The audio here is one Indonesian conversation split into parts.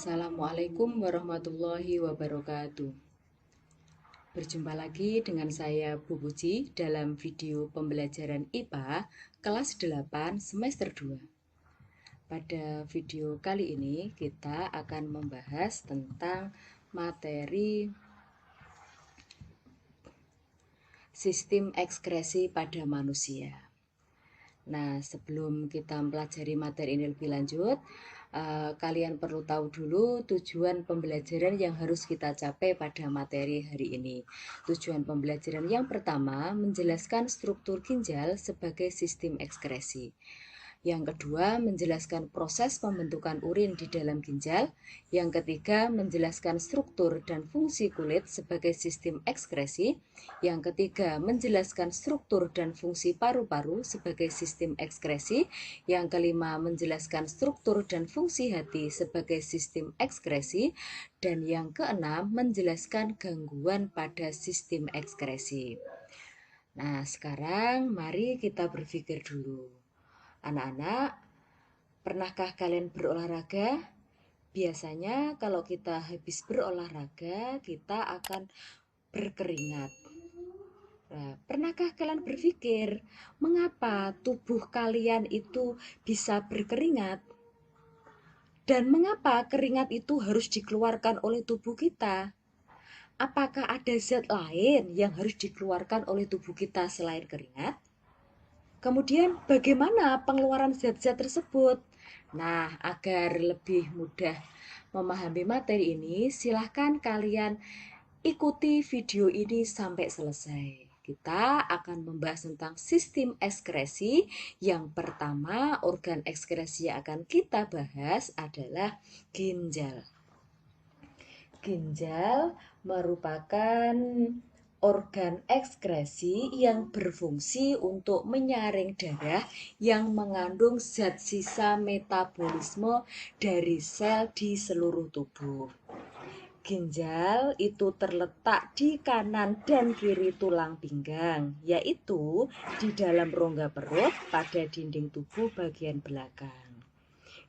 Assalamualaikum warahmatullahi wabarakatuh. Berjumpa lagi dengan saya Bu Puji dalam video pembelajaran IPA kelas 8 semester 2. Pada video kali ini kita akan membahas tentang materi sistem ekskresi pada manusia. Nah, sebelum kita mempelajari materi ini lebih lanjut, kalian perlu tahu dulu tujuan pembelajaran yang harus kita capai pada materi hari ini. Tujuan pembelajaran yang pertama, menjelaskan struktur ginjal sebagai sistem ekskresi. Yang kedua, menjelaskan proses pembentukan urin di dalam ginjal. Yang ketiga, menjelaskan struktur dan fungsi kulit sebagai sistem ekskresi. Yang ketiga, menjelaskan struktur dan fungsi paru-paru sebagai sistem ekskresi. Yang kelima, menjelaskan struktur dan fungsi hati sebagai sistem ekskresi. Dan yang keenam, menjelaskan gangguan pada sistem ekskresi. Nah, sekarang mari kita berpikir dulu. Anak-anak, pernahkah kalian berolahraga? Biasanya kalau kita habis berolahraga, kita akan berkeringat. Nah, pernahkah kalian berpikir mengapa tubuh kalian itu bisa berkeringat? Dan mengapa keringat itu harus dikeluarkan oleh tubuh kita? Apakah ada zat lain yang harus dikeluarkan oleh tubuh kita selain keringat? Kemudian bagaimana pengeluaran zat-zat tersebut? Nah, agar lebih mudah memahami materi ini, silahkan kalian ikuti video ini sampai selesai. Kita akan membahas tentang sistem ekskresi. Yang pertama, organ ekskresi yang akan kita bahas adalah ginjal. Ginjal merupakan organ ekskresi yang berfungsi untuk menyaring darah yang mengandung zat sisa metabolisme dari sel di seluruh tubuh. Ginjal itu terletak di kanan dan kiri tulang pinggang, yaitu di dalam rongga perut pada dinding tubuh bagian belakang.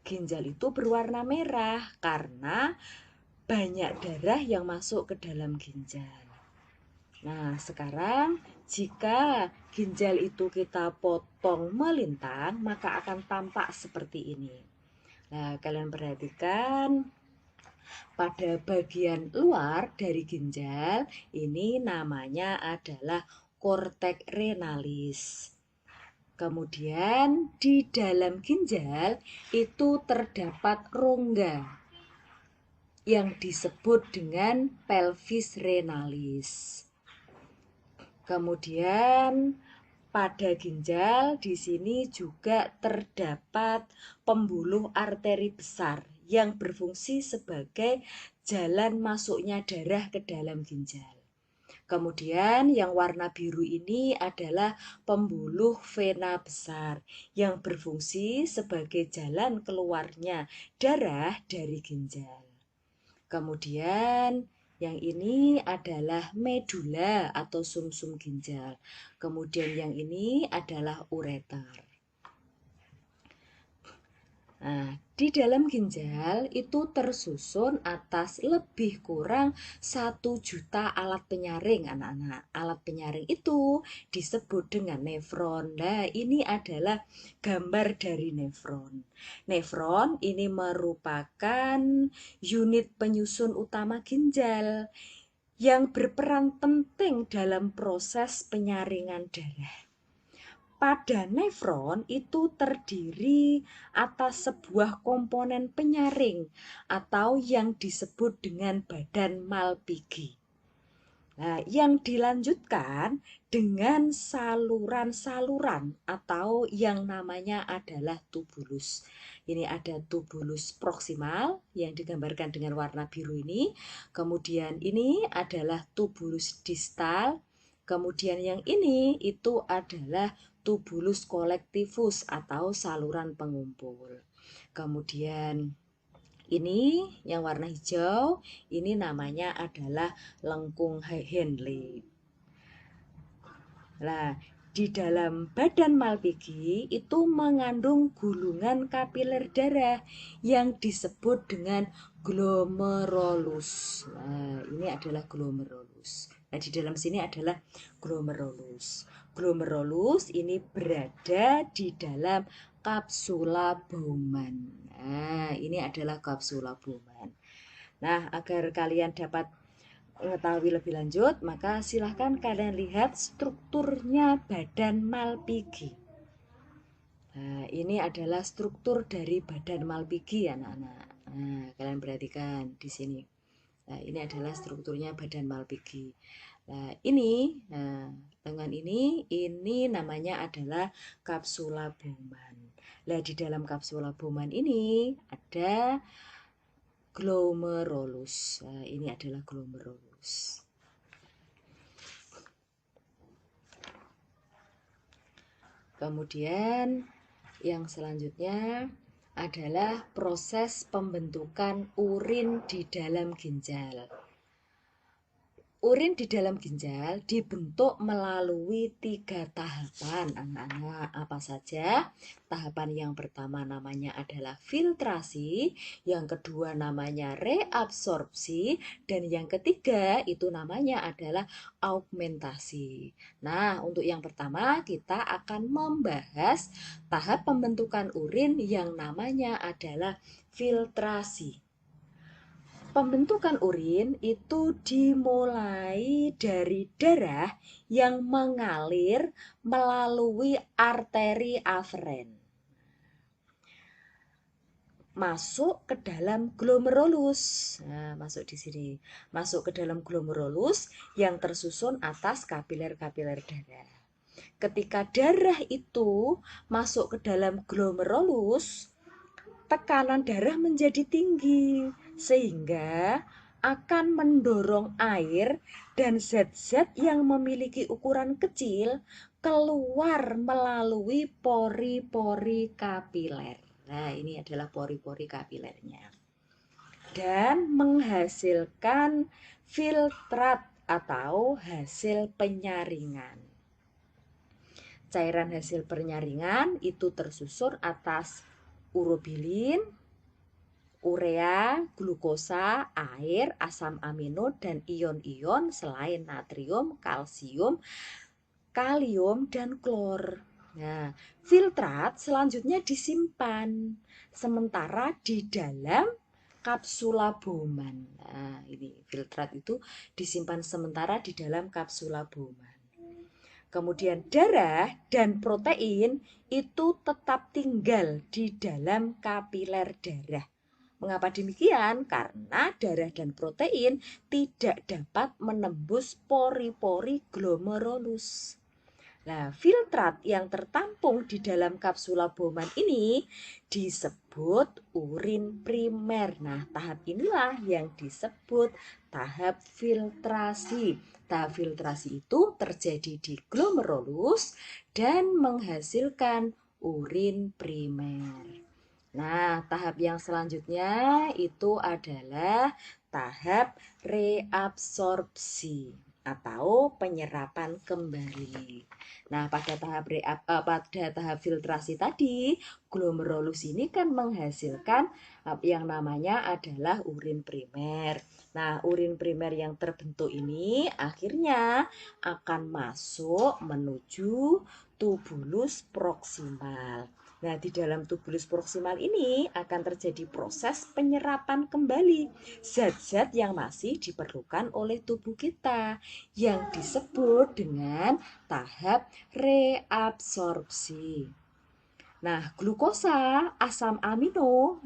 Ginjal itu berwarna merah karena banyak darah yang masuk ke dalam ginjal. Nah, sekarang jika ginjal itu kita potong melintang, maka akan tampak seperti ini. Nah, kalian perhatikan pada bagian luar dari ginjal, ini namanya adalah korteks renalis. Kemudian di dalam ginjal itu terdapat rongga yang disebut dengan pelvis renalis. Kemudian pada ginjal di sini juga terdapat pembuluh arteri besar yang berfungsi sebagai jalan masuknya darah ke dalam ginjal. Kemudian yang warna biru ini adalah pembuluh vena besar yang berfungsi sebagai jalan keluarnya darah dari ginjal. Kemudian yang ini adalah medula atau sumsum ginjal. Kemudian yang ini adalah ureter. Nah, di dalam ginjal itu tersusun atas lebih kurang 1 juta alat penyaring anak-anak. Alat penyaring itu disebut dengan nefron. Nah, ini adalah gambar dari nefron. Nefron ini merupakan unit penyusun utama ginjal yang berperan penting dalam proses penyaringan darah. Pada nefron itu terdiri atas sebuah komponen penyaring atau yang disebut dengan badan Malpighi. Nah, yang dilanjutkan dengan saluran-saluran atau yang namanya adalah tubulus. Ini ada tubulus proksimal yang digambarkan dengan warna biru ini. Kemudian ini adalah tubulus distal. Kemudian yang ini itu adalah tubulus kolektivus atau saluran pengumpul. Kemudian ini yang warna hijau, ini namanya adalah lengkung Henle. Nah, di dalam badan Malpighi itu mengandung gulungan kapiler darah yang disebut dengan glomerulus. Nah, ini adalah glomerulus. Nah, di dalam sini adalah glomerulus. Glomerulus ini berada di dalam kapsula Bowman. Nah, ini adalah kapsula Bowman. Nah, agar kalian dapat mengetahui lebih lanjut, maka silahkan kalian lihat strukturnya badan Malpighi. Nah, ini adalah struktur dari badan Malpighi, anak-anak. Nah, kalian perhatikan di sini. Nah, ini adalah strukturnya badan Malpighi. Nah, dengan ini namanya adalah kapsula Bowman. Nah, di dalam kapsula Bowman ini ada glomerulus. Nah, ini adalah glomerulus. Kemudian yang selanjutnya adalah proses pembentukan urin di dalam ginjal. Urin di dalam ginjal dibentuk melalui 3 tahapan, anak-anak. Apa saja? Tahapan yang pertama namanya adalah filtrasi, yang kedua namanya reabsorpsi, dan yang ketiga itu namanya adalah augmentasi. Nah, untuk yang pertama kita akan membahas tahap pembentukan urin yang namanya adalah filtrasi. Pembentukan urin itu dimulai dari darah yang mengalir melalui arteri aferen, masuk ke dalam glomerulus. Nah, masuk di sini. Masuk ke dalam glomerulus yang tersusun atas kapiler-kapiler darah. Ketika darah itu masuk ke dalam glomerulus, tekanan darah menjadi tinggi sehingga akan mendorong air dan zat-zat yang memiliki ukuran kecil keluar melalui pori-pori kapiler. Nah, ini adalah pori-pori kapilernya. Dan menghasilkan filtrat atau hasil penyaringan. Cairan hasil penyaringan itu tersusun atas urobilin, urea, glukosa, air, asam amino, dan ion-ion selain natrium, kalsium, kalium, dan klor. Nah, filtrat selanjutnya disimpan sementara di dalam kapsula Bowman. Nah, ini filtrat itu disimpan sementara di dalam kapsula Bowman. Kemudian darah dan protein itu tetap tinggal di dalam kapiler darah. Mengapa demikian? Karena darah dan protein tidak dapat menembus pori-pori glomerulus. Nah, filtrat yang tertampung di dalam kapsula Bowman ini disebut urin primer. Nah, tahap inilah yang disebut tahap filtrasi. Tahap filtrasi itu terjadi di glomerulus dan menghasilkan urin primer. Nah, tahap yang selanjutnya itu adalah tahap reabsorpsi atau penyerapan kembali. Nah, pada tahap filtrasi tadi, glomerulus ini kan menghasilkan yang namanya adalah urin primer. Nah, urin primer yang terbentuk ini akhirnya akan masuk menuju tubulus proksimal. Nah, di dalam tubulus proksimal ini akan terjadi proses penyerapan kembali zat-zat yang masih diperlukan oleh tubuh kita yang disebut dengan tahap reabsorpsi. Nah, glukosa, asam amino,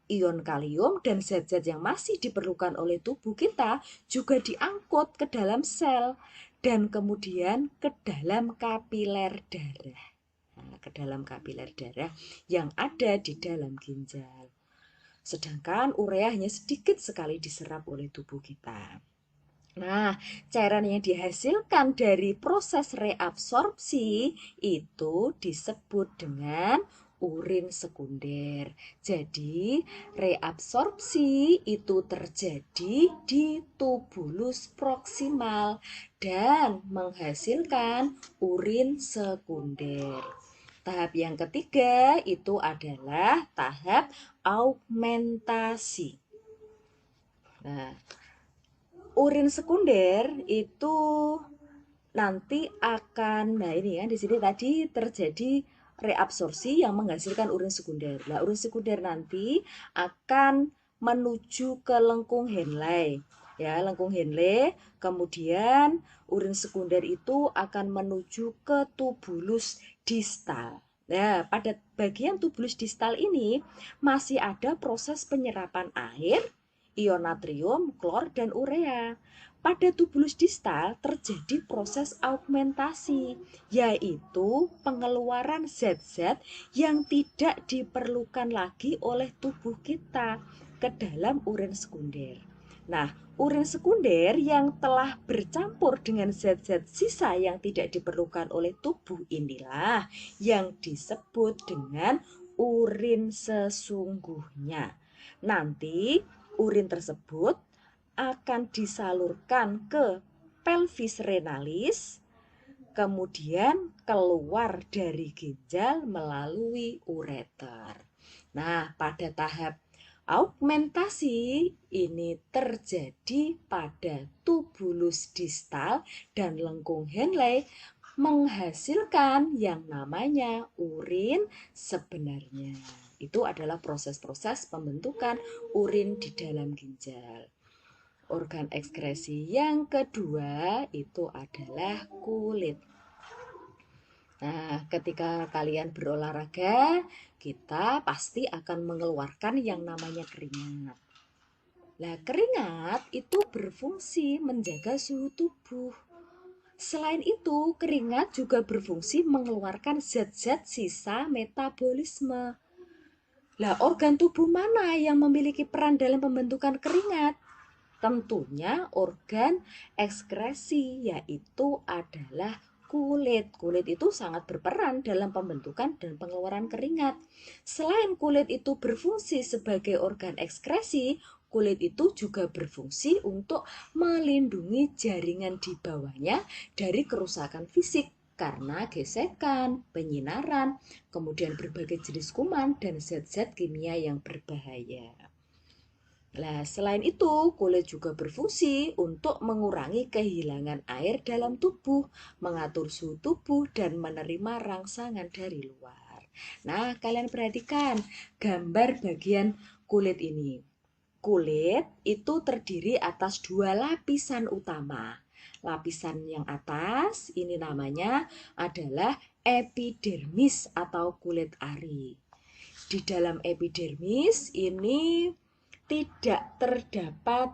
ion kalium dan zat-zat yang masih diperlukan oleh tubuh kita juga diangkut ke dalam sel dan kemudian ke dalam kapiler darah. Nah, ke dalam kapiler darah yang ada di dalam ginjal. Sedangkan urea hanya sedikit sekali diserap oleh tubuh kita. Nah, cairan yang dihasilkan dari proses reabsorpsi itu disebut dengan urin sekunder. Jadi, reabsorpsi itu terjadi di tubulus proksimal dan menghasilkan urin sekunder. Tahap yang ketiga itu adalah tahap augmentasi. Nah, urin sekunder itu nanti akan, nah ini ya, di sini tadi terjadi reabsorpsi yang menghasilkan urin sekunder. Nah, urin sekunder nanti akan menuju ke lengkung Henle. Ya, lengkung Henle, kemudian urin sekunder itu akan menuju ke tubulus distal. Nah, pada bagian tubulus distal ini masih ada proses penyerapan air, ion natrium, klor, dan urea. Pada tubulus distal terjadi proses augmentasi, yaitu pengeluaran zat-zat yang tidak diperlukan lagi oleh tubuh kita ke dalam urin sekunder. Nah, urin sekunder yang telah bercampur dengan zat-zat sisa yang tidak diperlukan oleh tubuh inilah yang disebut dengan urin sesungguhnya. Nanti urin tersebut akan disalurkan ke pelvis renalis, kemudian keluar dari ginjal melalui ureter. Nah, pada tahap augmentasi ini terjadi pada tubulus distal dan lengkung Henle menghasilkan yang namanya urin sebenarnya. Itu adalah proses-proses pembentukan urin di dalam ginjal. Organ ekskresi yang kedua itu adalah kulit. Nah, ketika kalian berolahraga, kita pasti akan mengeluarkan yang namanya keringat. Nah, keringat itu berfungsi menjaga suhu tubuh. Selain itu, keringat juga berfungsi mengeluarkan zat-zat sisa metabolisme. Nah, organ tubuh mana yang memiliki peran dalam pembentukan keringat? Tentunya organ ekskresi, yaitu adalah kulit. Kulit itu sangat berperan dalam pembentukan dan pengeluaran keringat. Selain kulit itu berfungsi sebagai organ ekskresi, kulit itu juga berfungsi untuk melindungi jaringan di bawahnya dari kerusakan fisik karena gesekan, penyinaran, kemudian berbagai jenis kuman dan zat-zat kimia yang berbahaya. Nah, selain itu, kulit juga berfungsi untuk mengurangi kehilangan air dalam tubuh, mengatur suhu tubuh, dan menerima rangsangan dari luar. Nah, kalian perhatikan gambar bagian kulit ini. Kulit itu terdiri atas dua lapisan utama. Lapisan yang atas ini namanya adalah epidermis atau kulit ari. Di dalam epidermis ini tidak terdapat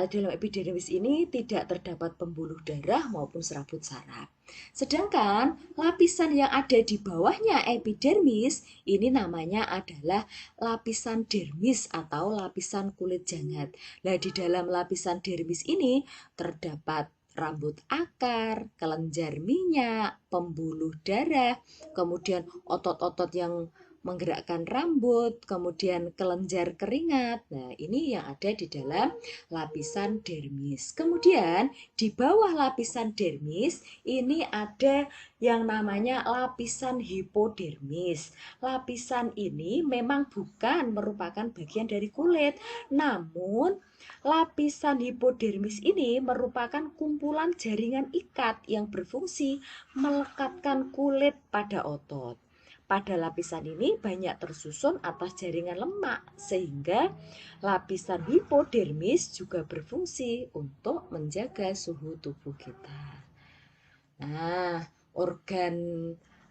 dalam epidermis ini tidak terdapat pembuluh darah maupun serabut saraf. Sedangkan lapisan yang ada di bawahnya epidermis ini namanya adalah lapisan dermis atau lapisan kulit jangat. Nah, di dalam lapisan dermis ini terdapat rambut akar, kelenjar minyak, pembuluh darah, kemudian otot-otot yang menggerakkan rambut, kemudian kelenjar keringat. Nah, ini yang ada di dalam lapisan dermis. Kemudian di bawah lapisan dermis ini ada yang namanya lapisan hipodermis. Lapisan ini memang bukan merupakan bagian dari kulit, namun lapisan hipodermis ini merupakan kumpulan jaringan ikat yang berfungsi melekatkan kulit pada otot. Pada lapisan ini banyak tersusun atas jaringan lemak, sehingga lapisan hipodermis juga berfungsi untuk menjaga suhu tubuh kita. Nah, organ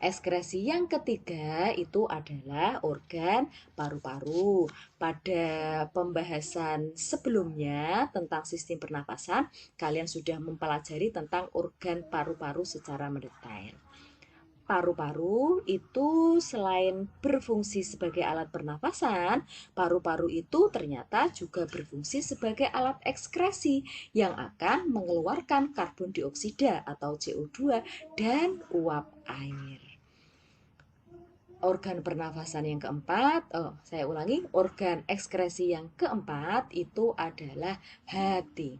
ekskresi yang ketiga itu adalah organ paru-paru. Pada pembahasan sebelumnya tentang sistem pernapasan, kalian sudah mempelajari tentang organ paru-paru secara mendetail. Paru-paru itu selain berfungsi sebagai alat pernapasan, paru-paru itu ternyata juga berfungsi sebagai alat ekskresi yang akan mengeluarkan karbon dioksida atau CO2 dan uap air. Organ pernafasan yang keempat, saya ulangi, organ ekskresi yang keempat itu adalah hati.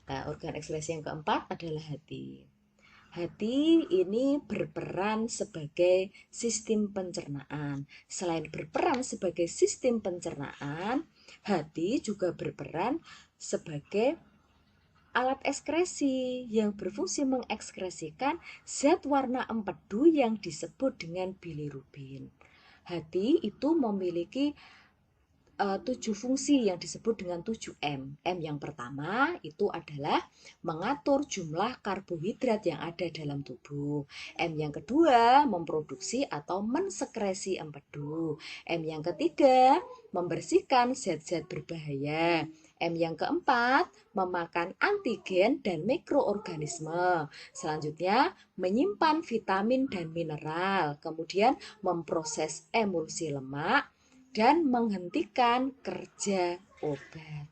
Nah, organ ekskresi yang keempat adalah hati. Hati ini berperan sebagai sistem pencernaan. Selain berperan sebagai sistem pencernaan, hati juga berperan sebagai alat ekskresi yang berfungsi mengekskresikan zat warna empedu yang disebut dengan bilirubin. Hati itu memiliki 7 fungsi yang disebut dengan 7M. M yang pertama itu adalah mengatur jumlah karbohidrat yang ada dalam tubuh. M yang kedua memproduksi atau mensekresi empedu. M yang ketiga membersihkan zat-zat berbahaya. M yang keempat memakan antigen dan mikroorganisme. Selanjutnya menyimpan vitamin dan mineral. Kemudian memproses emulsi lemak dan menghentikan kerja obat.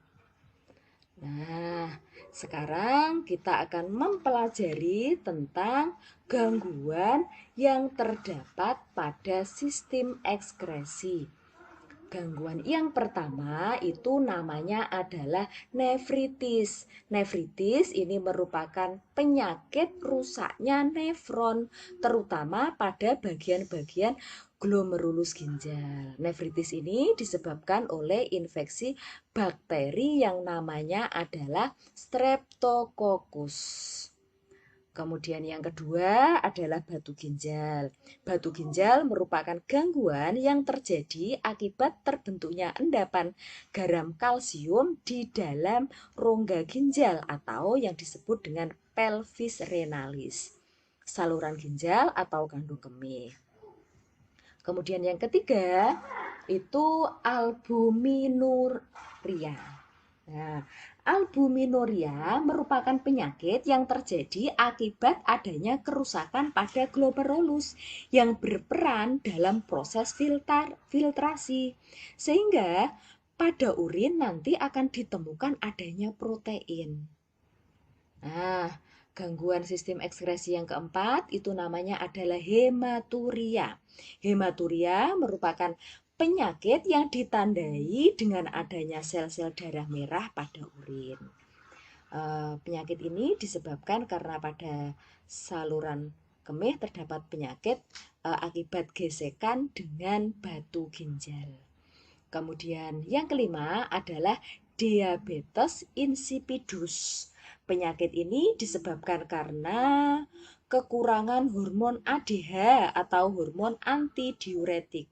Nah, sekarang kita akan mempelajari tentang gangguan yang terdapat pada sistem ekskresi. Gangguan yang pertama itu namanya adalah nefritis. Nefritis ini merupakan penyakit rusaknya nefron, terutama pada bagian-bagian glomerulus ginjal. Nefritis ini disebabkan oleh infeksi bakteri yang namanya adalah Streptococcus. Kemudian yang kedua adalah batu ginjal. Batu ginjal merupakan gangguan yang terjadi akibat terbentuknya endapan garam kalsium di dalam rongga ginjal atau yang disebut dengan pelvis renalis, saluran ginjal atau kandung kemih. Kemudian yang ketiga itu albuminuria. Nah, albuminuria merupakan penyakit yang terjadi akibat adanya kerusakan pada glomerulus yang berperan dalam proses filtrasi. Sehingga pada urin nanti akan ditemukan adanya protein. Nah, gangguan sistem ekskresi yang keempat itu namanya adalah hematuria. Hematuria merupakan penyakit yang ditandai dengan adanya sel-sel darah merah pada urin. Penyakit ini disebabkan karena pada saluran kemih terdapat penyakit akibat gesekan dengan batu ginjal. Kemudian yang kelima adalah diabetes insipidus. Penyakit ini disebabkan karena kekurangan hormon ADH atau hormon antidiuretik.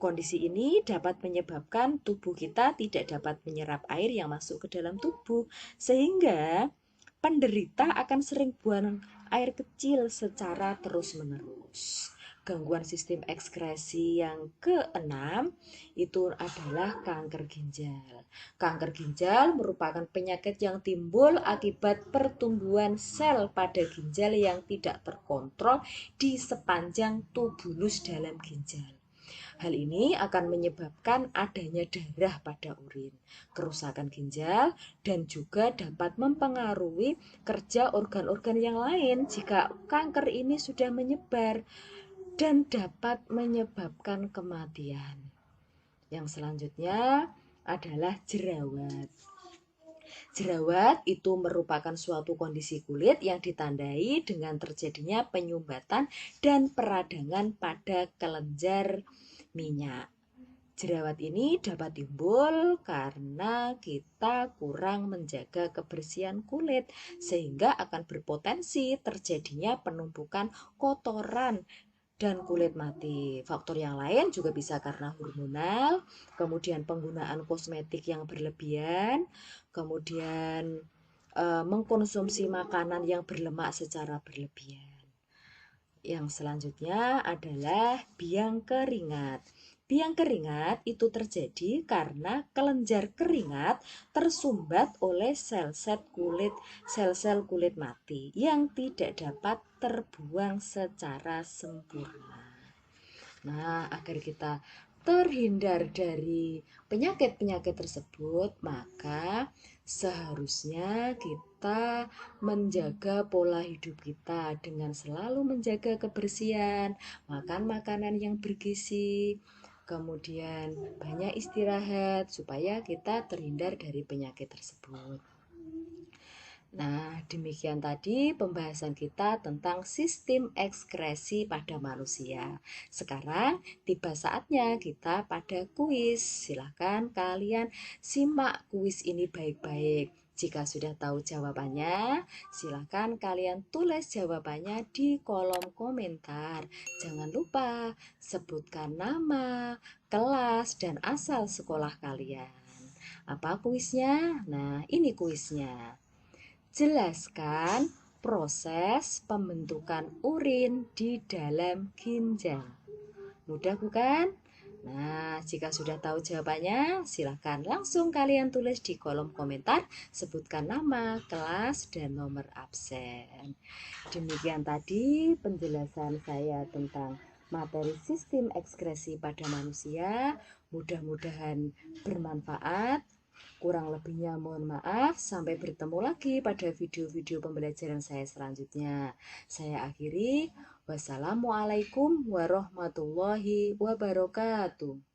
Kondisi ini dapat menyebabkan tubuh kita tidak dapat menyerap air yang masuk ke dalam tubuh, sehingga penderita akan sering buang air kecil secara terus-menerus. Gangguan sistem ekskresi yang keenam itu adalah kanker ginjal. Kanker ginjal merupakan penyakit yang timbul akibat pertumbuhan sel pada ginjal yang tidak terkontrol di sepanjang tubulus dalam ginjal. Hal ini akan menyebabkan adanya darah pada urin, kerusakan ginjal, dan juga dapat mempengaruhi kerja organ-organ yang lain jika kanker ini sudah menyebar dan dapat menyebabkan kematian. Yang selanjutnya adalah jerawat. Jerawat itu merupakan suatu kondisi kulit yang ditandai dengan terjadinya penyumbatan dan peradangan pada kelenjar minyak. Jerawat ini dapat timbul karena kita kurang menjaga kebersihan kulit, sehingga akan berpotensi terjadinya penumpukan kotoran dan kulit mati. Faktor yang lain juga bisa karena hormonal, kemudian penggunaan kosmetik yang berlebihan, kemudian mengkonsumsi makanan yang berlemak secara berlebihan. Yang selanjutnya adalah biang keringat. Biang keringat itu terjadi karena kelenjar keringat tersumbat oleh sel-sel kulit mati yang tidak dapat terbuang secara sempurna. Nah, agar kita terhindar dari penyakit-penyakit tersebut, maka seharusnya kita menjaga pola hidup kita dengan selalu menjaga kebersihan, makan makanan yang bergizi, kemudian banyak istirahat supaya kita terhindar dari penyakit tersebut. Nah, demikian tadi pembahasan kita tentang sistem ekskresi pada manusia. Sekarang tiba saatnya kita pada kuis. Silahkan kalian simak kuis ini baik-baik. Jika sudah tahu jawabannya, silahkan kalian tulis jawabannya di kolom komentar. Jangan lupa sebutkan nama, kelas, dan asal sekolah kalian. Apa kuisnya? Nah, ini kuisnya. Jelaskan proses pembentukan urin di dalam ginjal. Mudah bukan? Nah, jika sudah tahu jawabannya, silahkan langsung kalian tulis di kolom komentar, sebutkan nama, kelas, dan nomor absen. Demikian tadi penjelasan saya tentang materi sistem ekskresi pada manusia. Mudah-mudahan bermanfaat. Kurang lebihnya mohon maaf. Sampai bertemu lagi pada video-video pembelajaran saya selanjutnya. Saya akhiri. Wassalamualaikum warahmatullahi wabarakatuh.